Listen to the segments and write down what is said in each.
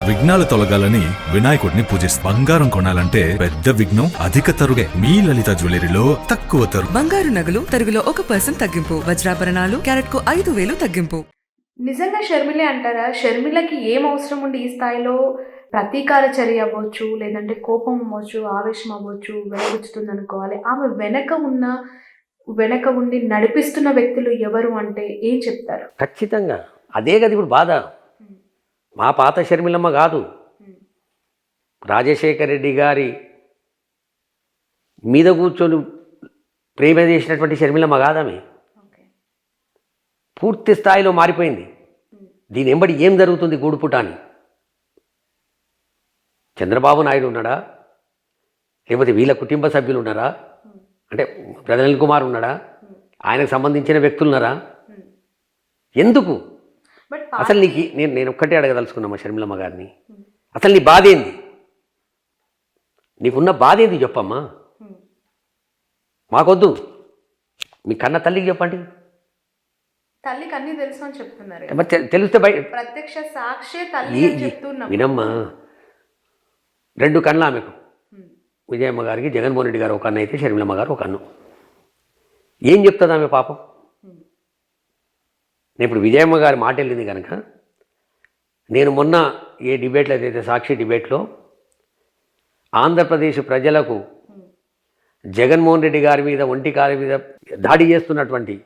విఘ్నాలు తొలగాలని వినాయకుడిని పూజిస్తారు. బంగారం కొనాలంటే పెద్ద విఘ్నం అధిక తరుగే. మీ లలిత జ్యువెలరీలో తక్కువ తరుగు. బంగారు నగలు తరుగులో 1% తగ్గింపు. వజ్రాభరణాలు క్యారెట్ కు 5,000 తగ్గింపు. నిజంగా షర్మిలే అంటారా? షర్మిలకి ఏం అవసరం ఉండి ఈ స్థాయిలో ప్రతీకార చర్య అవ్వచ్చు, లేదంటే కోపం అవ్వచ్చు, ఆవేశం అవ్వచ్చు, వెలుగుతుంది అనుకోవాలి. ఆమె వెనక ఉండి నడిపిస్తున్న వ్యక్తులు ఎవరు అంటే ఏం చెప్తారు? ఖచ్చితంగా అదే కదా ఇప్పుడు బాధ. మా పాత షర్మిలమ్మ కాదు, రాజశేఖర రెడ్డి గారి మీద కూర్చొని ప్రేమ చేసినటువంటి షర్మిలమ్మ కాదామె. పూర్తి స్థాయిలో మారిపోయింది. దీని ఎంబడి ఏం జరుగుతుంది గూడుపుట అని. చంద్రబాబు నాయుడు ఉన్నాడా, లేకపోతే వీళ్ళ కుటుంబ సభ్యులు ఉన్నారా, అంటే ప్రధాని కుమార్ ఉన్నాడా, ఆయనకు సంబంధించిన వ్యక్తులు ఉన్నారా? ఎందుకు అసలు నీకు నేను ఒక్కటే అడగదలుచుకున్నామా షర్మిలమ్మ గారిని, అసలు నీ బాధ ఏంది? నీకున్న బాధ ఏంది చెప్పమ్మా. మాకొద్దు, మీ కన్న తల్లికి చెప్పండి. తల్లికి అన్ని తెలుసు అని చెప్తున్నారు. తెలిస్తే ప్రత్యక్ష సాక్షి తల్లి చెప్తున్నా. వినమ్మా, 2 కళ్ళు ఆమెకు. విజయమ్మ గారికి జగన్మోహన్ రెడ్డి గారు ఒక కన్ను అయితే షర్మిలమ్మ గారు ఒక కన్ను. ఏం చెప్తుంది ఆమె పాపం? నేను ఇప్పుడు విజయమ్మ గారి మాట వెళ్ళింది కనుక, నేను మొన్న ఏ డిబేట్లో అయితే సాక్షి డిబేట్లో ఆంధ్రప్రదేశ్ ప్రజలకు జగన్మోహన్ రెడ్డి గారి మీద ఒంటికారి మీద దాడి చేస్తున్నటువంటి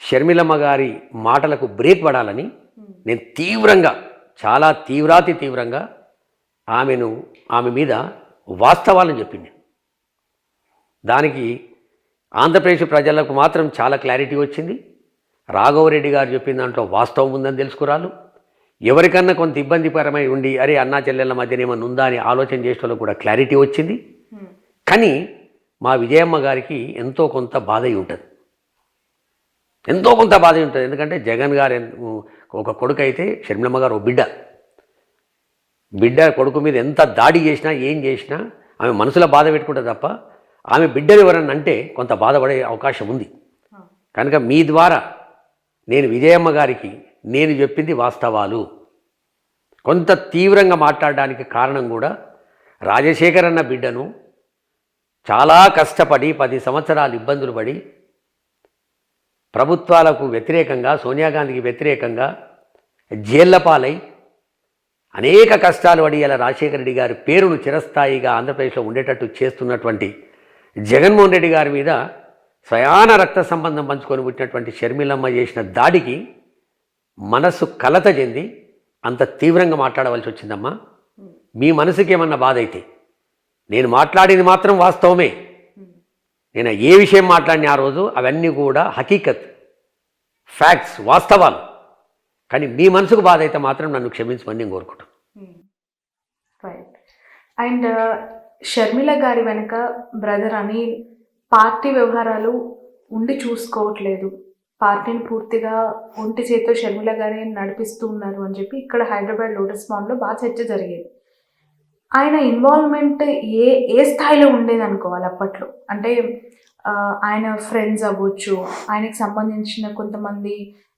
షర్మిలమ్మ గారి మాటలకు బ్రేక్ పడాలని నేను తీవ్రంగా, చాలా తీవ్రంగా ఆమె మీద వాస్తవాలను చెప్పింది. దానికి ఆంధ్రప్రదేశ్ ప్రజలకు మాత్రం చాలా క్లారిటీ వచ్చింది. రాఘవరెడ్డి గారు చెప్పిన దాంట్లో వాస్తవం ఉందని తెలుసుకురాలు. ఎవరికన్నా కొంత ఇబ్బందికరమై ఉండి అరే అన్నా చెల్లెళ్ళ మధ్యన ఏమన్నా ఉందా అని ఆలోచన చేసేటోళ్ళకు కూడా క్లారిటీ వచ్చింది. కానీ మా విజయమ్మ గారికి ఎంతో కొంత బాధ ఉంటుంది, ఎందుకంటే జగన్ గారు ఒక కొడుకు అయితే షర్మిలమ్మ గారు ఒక బిడ్డ కొడుకు మీద ఎంత దాడి చేసినా ఏం చేసినా ఆమె మనసులో బాధ పెట్టుకుంటుంది తప్ప ఆమె బిడ్డలు ఎవరన్నా అంటే కొంత బాధపడే అవకాశం ఉంది. కనుక మీ ద్వారా నేను విజయమ్మ గారికి నేను చెప్పింది వాస్తవాలు. కొంత తీవ్రంగా మాట్లాడడానికి కారణం కూడా రాజశేఖర్ అన్న బిడ్డను చాలా కష్టపడి 10 సంవత్సరాలు ఇబ్బందులు పడి ప్రభుత్వాలకు వ్యతిరేకంగా, సోనియా గాంధీకి వ్యతిరేకంగా జైళ్ల పాలై అనేక కష్టాలు పడి ఇలా రాజశేఖర రెడ్డి గారి పేరును చిరస్థాయిగా ఆంధ్రప్రదేశ్లో ఉండేటట్టు చేస్తున్నటువంటి జగన్మోహన్ రెడ్డి గారి మీద స్వయాన రక్త సంబంధం పంచుకొని పుట్టినటువంటి షర్మిలమ్మ చేసిన దాడికి మనస్సు కలత చెంది అంత తీవ్రంగా మాట్లాడవలసి వచ్చిందమ్మా. మీ మనసుకి ఏమన్నా బాధ అయితే నేను మాట్లాడింది మాత్రం వాస్తవమే. నేను ఏ విషయం మాట్లాడిన ఆ రోజు అవన్నీ కూడా హకీకత్, ఫ్యాక్ట్స్, వాస్తవాలు. కానీ మీ మనసుకు బాధ అయితే మాత్రం నన్ను క్షమించమని నేను కోరుకుంటాను. అండ్ షర్మిల గారి వెనక బ్రదర్ అనిల్ పార్టీ వ్యవహారాలు ఉండి చూసుకోవట్లేదు, పార్టీని పూర్తిగా ఒంటి చేతితో షర్మిల గారి నడిపిస్తూ ఉన్నారు అని చెప్పి ఇక్కడ హైదరాబాద్ లోటస్ పాండ్లో బాగా చర్చ జరిగేది. ఆయన ఇన్వాల్వ్మెంట్ ఏ స్థాయిలో ఉండేది అనుకోవాలి అప్పట్లో? అంటే ఆయన ఫ్రెండ్స్ అవ్వచ్చు, ఆయనకు సంబంధించిన కొంతమంది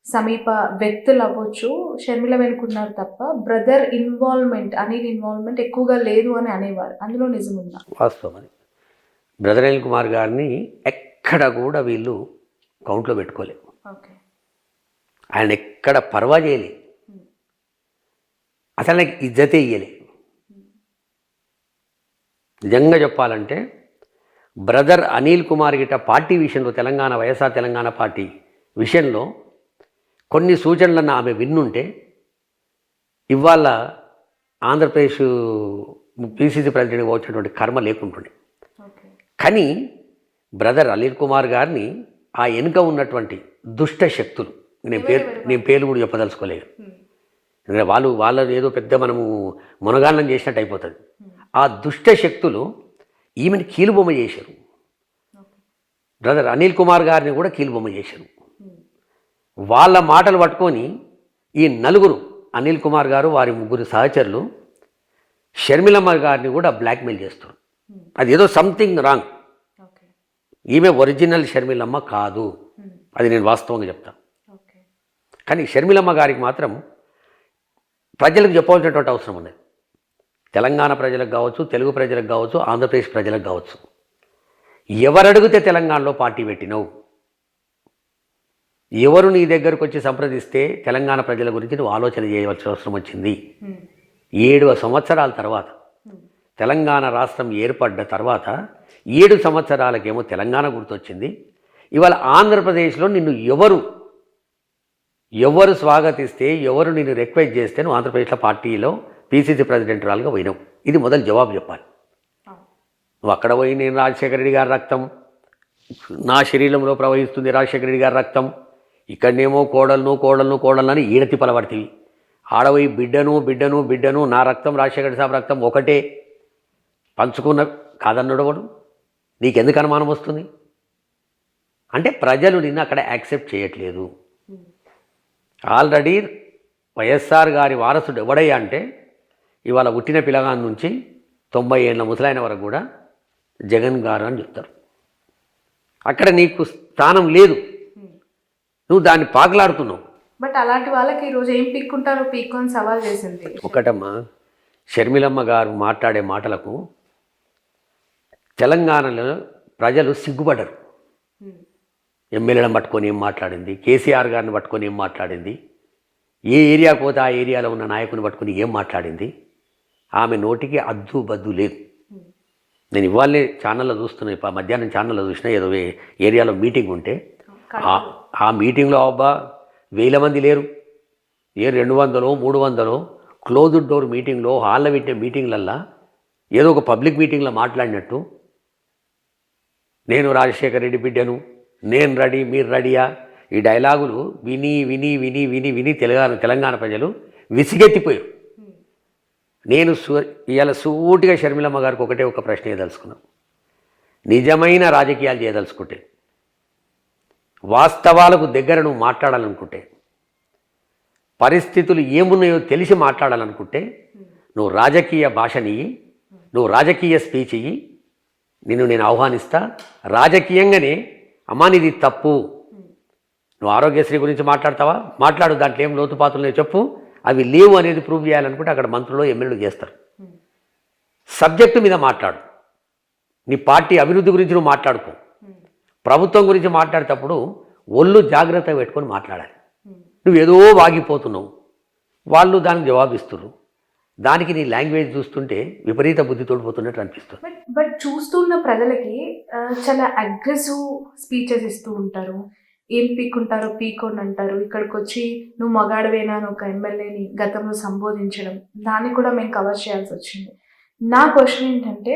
సమీప వ్యక్తులు అవ్వచ్చు షర్మిల వెనుకున్నారు తప్ప బ్రదర్ ఇన్వాల్వ్మెంట్, అనిల్ ఇన్వాల్వ్మెంట్ ఎక్కువగా లేదు అని అనేవారు. అందులో నిజం ఉందా? వాస్తవం. బ్రదర్ అనిల్ కుమార్ గారిని ఎక్కడ కూడా వీళ్ళు కౌంట్లో పెట్టుకోలేదు. ఆయన ఎక్కడ పర్వా చేయలే, అసలు నాకు ఇజ్జతే ఇయ్యలే. నిజంగా చెప్పాలంటే బ్రదర్ అనిల్ కుమార్ గిట్ట పార్టీ విషయంలో, వైఎస్ఆర్ తెలంగాణ పార్టీ విషయంలో కొన్ని సూచనలను ఆమె విన్నుంటే ఇవాళ ఆంధ్రప్రదేశ్ పిసిసి ప్రెసిడెంట్గా వచ్చినటువంటి కర్మ లేకుంటుండే. కానీ బ్రదర్ అనిల్ కుమార్ గారిని ఆ వెనుక ఉన్నటువంటి దుష్ట శక్తులు, నేను పేర్లు కూడా చెప్పదలుచుకోలేదు, ఎందుకంటే వాళ్ళ ఏదో పెద్ద మనము మునగాళ్ళం చేసినట్టు అయిపోతుంది. ఆ దుష్ట శక్తులు ఈమెను కీలుబొమ్మ చేశారు. బ్రదర్ అనిల్ కుమార్ గారిని కూడా కీలుబొమ్మ చేశారు. వాళ్ళ మాటలు పట్టుకొని ఈ నలుగురు, అనిల్ కుమార్ గారు వారి 3 సహచరులు షర్మిలమ్మ గారిని కూడా బ్లాక్మెయిల్ చేస్తారు. అది ఏదో సంథింగ్ రాంగ్. ఈమె ఒరిజినల్ షర్మిలమ్మ కాదు, అది నేను వాస్తవంగా చెప్తాను. కానీ షర్మిలమ్మ గారికి మాత్రం ప్రజలకు చెప్పవలసినటువంటి అవసరం ఉంది. తెలంగాణ ప్రజలకు కావచ్చు, తెలుగు ప్రజలకు కావచ్చు, ఆంధ్రప్రదేశ్ ప్రజలకు కావచ్చు. ఎవరడిగితే తెలంగాణలో పార్టీ పెట్టినవు, ఎవరు నీ దగ్గరకు వచ్చి సంప్రదిస్తే తెలంగాణ ప్రజల గురించి నువ్వు ఆలోచన చేయవలసిన అవసరం వచ్చింది. 7 సంవత్సరాల తర్వాత తెలంగాణ రాష్ట్రం ఏర్పడ్డ తర్వాత 7 సంవత్సరాలకేమో తెలంగాణ గుర్తొచ్చింది. ఇవాళ ఆంధ్రప్రదేశ్లో నిన్ను ఎవరు స్వాగతిస్తే, ఎవరు నిన్ను రిక్వెస్ట్ చేస్తే నువ్వు ఆంధ్రప్రదేశ్లో పార్టీలో పీసీసీ ప్రెసిడెంట్ రాలుగా పోయినావు. ఇది మొదలు జవాబు చెప్పాలి. నువ్వు అక్కడ పోయి నేను రాజశేఖర రెడ్డి గారి రక్తం నా శరీరంలో ప్రవహిస్తుంది, రాజశేఖర రెడ్డి గారి రక్తం, ఇక్కడనేమో కోడలను అని ఈడతి పలబడితివి. ఆడపోయి బిడ్డను నా రక్తం రాజశేఖర సాబ్ రక్తం ఒకటే పంచుకున్న కాదన్నడవడు. నీకెందుకు అనుమానం వస్తుంది అంటే ప్రజలు నిన్ను అక్కడ యాక్సెప్ట్ చేయట్లేదు. ఆల్రెడీ వైఎస్ఆర్ గారి వారసుడు ఎవడయ్యా అంటే ఇవాళ పుట్టిన పిల్లగాని నుంచి 90 ఏళ్ళ ముసలాయన వరకు కూడా జగన్ గారు అని చెప్తారు. అక్కడ నీకు స్థానం లేదు, నువ్వు దాన్ని పాకులాడుతున్నావు. బట్ అలాంటి వాళ్ళకి ఈరోజు ఏం పీక్కుంటారో పీక్కొని సవాల్ చేసింది ఒకటమ్మా, షర్మిలమ్మ గారు మాట్లాడే మాటలకు తెలంగాణలో ప్రజలు సిగ్గుపడరు. ఎమ్మెల్యేలను పట్టుకొని ఏం మాట్లాడింది, కేసీఆర్ గారిని పట్టుకొని ఏం మాట్లాడింది, ఏ ఏరియాకు పోతే ఆ ఏరియాలో ఉన్న నాయకుని పట్టుకొని ఏం మాట్లాడింది, ఆమె నోటికి అద్దు బద్దు లేదు. నేను ఇవాళే ఛానల్లో చూస్తున్నా, మధ్యాహ్నం ఛానల్లో చూసినా ఏదో ఏరియాలో మీటింగ్ ఉంటే ఆ మీటింగ్లో అబ్బా 1000 మంది లేరు, 200 300 క్లోజ్డ్ డోర్ మీటింగ్లో హాల్లో పెట్టే మీటింగ్లల్లా ఏదో ఒక పబ్లిక్ మీటింగ్లో మాట్లాడినట్టు నేను రాజశేఖర రెడ్డి బిడ్డను, నేను రెడీ మీరు రెడీయా, ఈ డైలాగులు విని విని విని విని విని తెలంగాణ ప్రజలు విసిగెత్తిపోయారు. నేను ఇవాళ సూటిగా షర్మిలమ్మ గారికి ఒకటే ఒక ప్రశ్న చేయదలుచుకున్నాను. నిజమైన రాజకీయాలు చేయదలుచుకుంటే, వాస్తవాలకు దగ్గర నువ్వు మాట్లాడాలనుకుంటే, పరిస్థితులు ఏమున్నాయో తెలిసి మాట్లాడాలనుకుంటే నువ్వు రాజకీయ భాషని, నువ్వు రాజకీయ స్పీచ్ ఇయ్యి, నేను ఆహ్వానిస్తా. రాజకీయంగానే అమ్మా నీది తప్పు, నువ్వు ఆరోగ్యశ్రీ గురించి మాట్లాడతావా, మాట్లాడు, దాంట్లో ఏం లోతుపాతులు చెప్పు, అవి లేవు అనేది ప్రూవ్ చేయాలనుకుంటే అక్కడ మంత్రులు ఎమ్మెల్యేలు చేస్తారు. సబ్జెక్టు మీద మాట్లాడు, నీ పార్టీ అభివృద్ధి గురించి నువ్వు మాట్లాడుకో. ప్రభుత్వం గురించి మాట్లాడేటప్పుడు ఒళ్ళు జాగ్రత్తగా పెట్టుకొని మాట్లాడాలి. నువ్వేదో వాగిపోతున్నావు, వాళ్ళు దానికి జవాబిస్తున్నారు. దానికి నీ లాంగ్వేజ్ చూస్తుంటే విపరీత బుద్ధి తోడిపోతున్నట్టు అనిపిస్తుంది. బట్ చూస్తున్న ప్రజలకి చాలా అగ్రెసివ్ స్పీచెస్ ఇస్తూ ఉంటారు. ఏం పీక్కుంటారో పీకోని అంటారు. ఇక్కడికి వచ్చి నువ్వు మగాడవేనా అని ఒక ఎమ్మెల్యేని గతంలో సంబోధించడం, దాన్ని కూడా మేము కవర్ చేయాల్సి వచ్చింది. నా క్వశ్చన్ ఏంటంటే,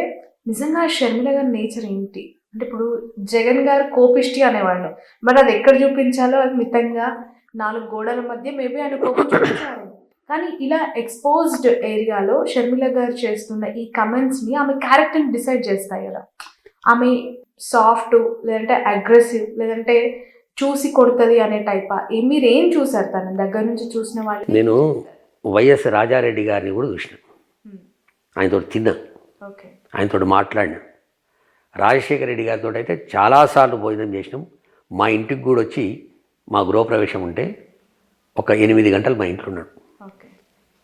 నిజంగా షర్మిల గారి నేచర్ ఏంటి అంటే, ఇప్పుడు జగన్ గారు కోపిష్టి అనేవాళ్ళు, మరి అది ఎక్కడ చూపించాలో అది మితంగా 4 గోడల మధ్య మేబీ ఆయన కోపం చూపించారు. కానీ ఇలా ఎక్స్పోజ్డ్ ఏరియాలో షర్మిల గారు చేస్తున్న ఈ కమెంట్స్ని ఆమె క్యారెక్టర్ని డిసైడ్ చేస్తాయి కదా. ఆమె సాఫ్ట్, లేదంటే అగ్రెసివ్, లేదంటే చూసి కొడుతుంది అనే టైపా? మీరేం చూసారు తన దగ్గర నుంచి చూసిన వాళ్ళు? నేను వైఎస్ రాజారెడ్డి గారిని కూడా చూసిన, ఆయనతో తిన్నా, ఆయనతో మాట్లాడినా. రాజశేఖర రెడ్డి గారితో అయితే చాలాసార్లు భోజనం చేసినాం. మా ఇంటికి కూడా వచ్చి మా గృహప్రవేశం ఉంటే ఒక 8 గంటలు మా ఇంట్లో ఉన్నాడు.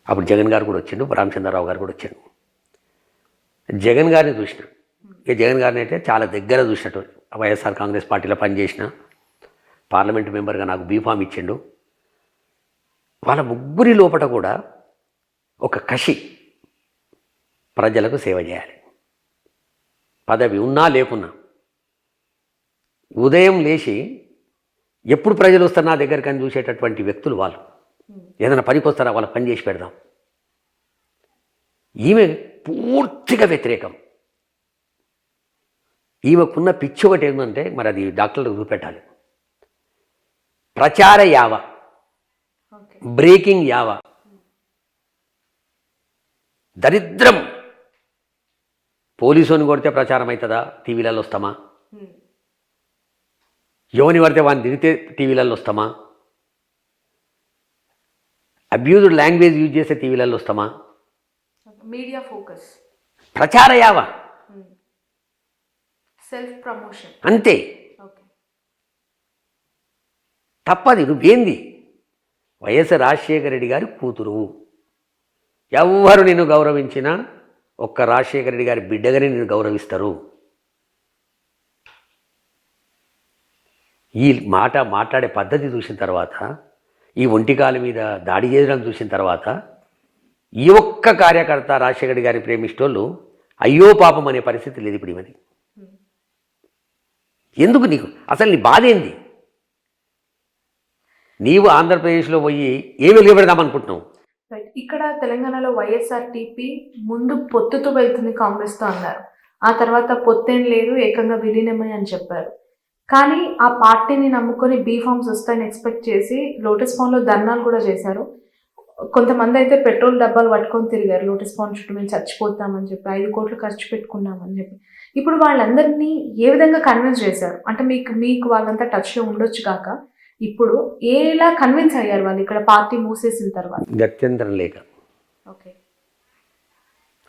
అప్పుడు జగన్ గారు కూడా వచ్చిండు, రామచంద్రరావు గారు కూడా వచ్చాడు. జగన్ గారిని చూసిన, ఇక జగన్ గారిని అయితే చాలా దగ్గర చూసినట్టు. వైఎస్ఆర్ కాంగ్రెస్ పార్టీలో పనిచేసిన, పార్లమెంటు మెంబర్గా నాకు బీఫామ్ ఇచ్చిండు. వాళ్ళ ముగ్గురి లోపల కూడా ఒక కషి, ప్రజలకు సేవ చేయాలి, పదవి ఉన్నా లేకున్నా. ఉదయం లేచి ఎప్పుడు ప్రజలు వస్తారు నా దగ్గరికి అని చూసేటటువంటి వ్యక్తులు వాళ్ళు. ఏదైనా పనికి వస్తారా, వాళ్ళ పని చేసి పెడదాం. ఈమె పూర్తిగా వ్యతిరేకం. ఈమెకున్న పిచ్చి ఒకటి ఏంటంటే, మరి అది డాక్టర్లకు చూపెట్టాలి. ప్రచార యావ, బ్రేకింగ్ యావ, దరిద్రం. పోలీసుని కొడితే ప్రచారం అవుతుందా, టీవీలలో వస్తామా? ఎవరిని పడితే వాడిని తిరిగితే టీవీలలో వస్తామా? అబ్యూజ్డ్ లాంగ్వేజ్ యూజ్ చేస్తే టీవీలలో వస్తామా? మీడియా ఫోకస్, ప్రచార యావ, సెల్ఫ్ ప్రమోషన్, అంతే. తప్పది. నువ్వేంది వైఎస్ రాజశేఖర రెడ్డి గారి కూతురు, ఎవ్వరు నిన్ను గౌరవించినా ఒక్క రాజశేఖర రెడ్డి గారి బిడ్డగానే నిన్ను గౌరవిస్తారు. ఈ మాట మాట్లాడే పద్ధతి చూసిన తర్వాత, ఈ ఒంటికాలు మీద దాడి చేయడం చూసిన తర్వాత ఈ ఒక్క కార్యకర్త రాజశేఖర రెడ్డి గారి ప్రేమిష్టోళ్ళు అయ్యో పాపం అనే పరిస్థితి లేదు ఇప్పుడు మరి. ఎందుకు నీకు అసలు నీ బాధ ఏంది? నీవు ఆంధ్రప్రదేశ్లో పోయి ఏమి వెలువబెడదామనుకుంటున్నావు? రైట్. ఇక్కడ తెలంగాణలో వైఎస్ఆర్టీపీ ముందు పొత్తుతో వెళ్తుంది కాంగ్రెస్తో అన్నారు. ఆ తర్వాత పొత్తేం లేదు, ఏకంగా విలీనమే అని చెప్పారు. కానీ ఆ పార్టీని నమ్ముకొని బీఫామ్స్ వస్తాయని ఎక్స్పెక్ట్ చేసి లోటస్ పాండ్లో ధర్నాలు కూడా చేశారు. కొంతమంది అయితే పెట్రోల్ డబ్బాలు పట్టుకొని తిరిగారు లోటస్ పాండ్ చుట్టూ, మేము చచ్చిపోతామని చెప్పి 5 కోట్లు ఖర్చు పెట్టుకున్నామని చెప్పి. ఇప్పుడు వాళ్ళందరినీ ఏ విధంగా కన్విన్స్ చేశారు? అంటే మీకు వాళ్ళంతా టచ్లో ఉండొచ్చు కాక ఇప్పుడు ఎలా కన్విన్స్ అయ్యారు వాళ్ళు ఇక్కడ పార్టీ మూసేసిన తర్వాత? గత్యంతరం లేక. ఓకే.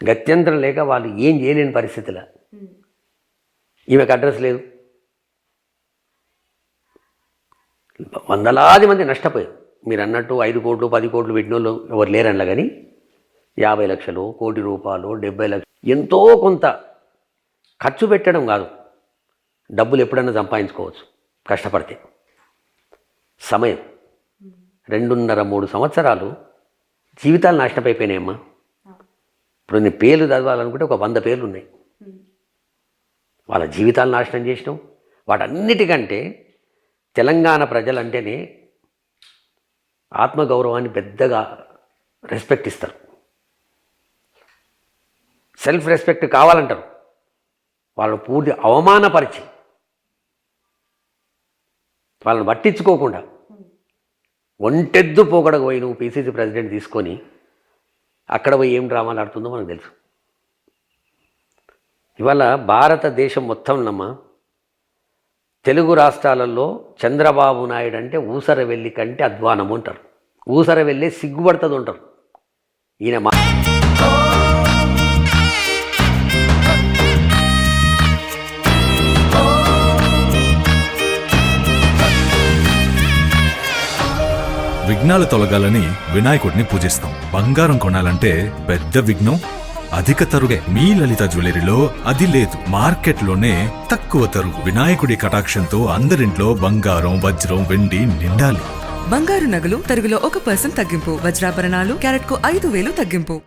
గత్యంతరం లేక వాళ్ళు ఏం చేయలేని పరిస్థితిలో. ఈమెకు అడ్రస్ లేదు, వందలాది మంది నష్టపోయారు. మీరు అన్నట్టు 5 కోట్లు 10 కోట్లు పెట్టిన వాళ్ళు ఎవరు లేరనలా, కానీ 50 లక్షలు, కోటి రూపాయలు, 70 లక్షలు ఎంతో కొంత ఖర్చు పెట్టడం కాదు, డబ్బులు ఎప్పుడన్నా సంపాదించుకోవచ్చు కష్టపడితే. సమయం 2.5-3 సంవత్సరాలు జీవితాలు నాశనం అయిపోయినాయమ్మా. ఇప్పుడు నీ పేర్లు చదవాలనుకుంటే ఒక 100 పేర్లు ఉన్నాయి. వాళ్ళ జీవితాలు నాశనం చేసినాం. వాటన్నిటికంటే తెలంగాణ ప్రజలంటేనే ఆత్మగౌరవాన్ని పెద్దగా రెస్పెక్ట్ ఇస్తారు, సెల్ఫ్ రెస్పెక్ట్ కావాలంటారు. వాళ్ళని పూర్తి అవమానపరిచి వాళ్ళని పట్టించుకోకుండా ఒంటెద్దు పోకడకు పోయి నువ్వు పీసీసీ ప్రెసిడెంట్ తీసుకొని అక్కడ పోయి ఏం డ్రామాలు ఆడుతుందో మనకు తెలుసు. ఇవాళ భారతదేశం మొత్తంలోమ్మా తెలుగు రాష్ట్రాలలో చంద్రబాబు నాయుడు అంటే ఊసర వెళ్ళి కంటే అధ్వానము అంటారు. ఊసర వెళ్ళే సిగ్గుపడుతుంది అంటారు. ఈయన విఘ్నాలు తొలగాలని వినాయకుడిని పూజిస్తాం. బంగారం కొనాలంటే పెద్ద విఘ్నం అధిక తరుగే. మీ లలిత జ్యువెలరీలో అది లేదు, మార్కెట్లోనే తక్కువ తరుగు. వినాయకుడి కటాక్షంతో అందరింట్లో బంగారం, వజ్రం, వెండి నిండాలి. బంగారు నగలు తరుగులో 1% తగ్గింపు. వజ్రాభరణాలు క్యారెట్కు 5,000 తగ్గింపు.